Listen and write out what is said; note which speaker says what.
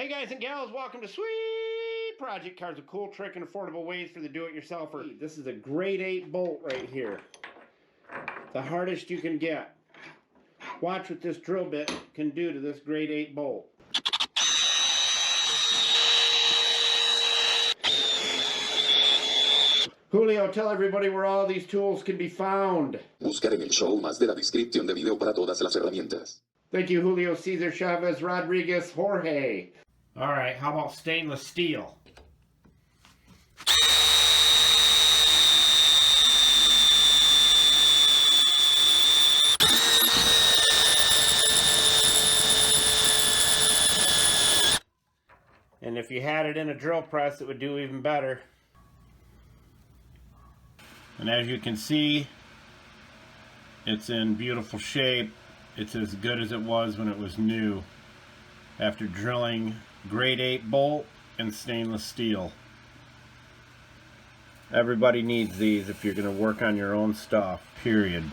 Speaker 1: Hey guys and gals, welcome to Sweet Project Cars, a cool trick and affordable ways for the do-it-yourselfer. This is a grade 8 bolt right here. The hardest you can get. Watch what this drill bit can do to this grade 8 bolt. Julio, tell everybody where all these tools can be found.
Speaker 2: Buscar en el show más de la descripción de video para todas las herramientas.
Speaker 1: Thank you, Julio, Cesar, Chavez, Rodriguez, Jorge. All right, how about stainless steel? And if you had it in a drill press, it would do even better. And as you can see, it's in beautiful shape. It's as good as it was when it was new, after drilling grade 8 bolt and stainless steel. Everybody needs these if you're going to work on your own stuff, period.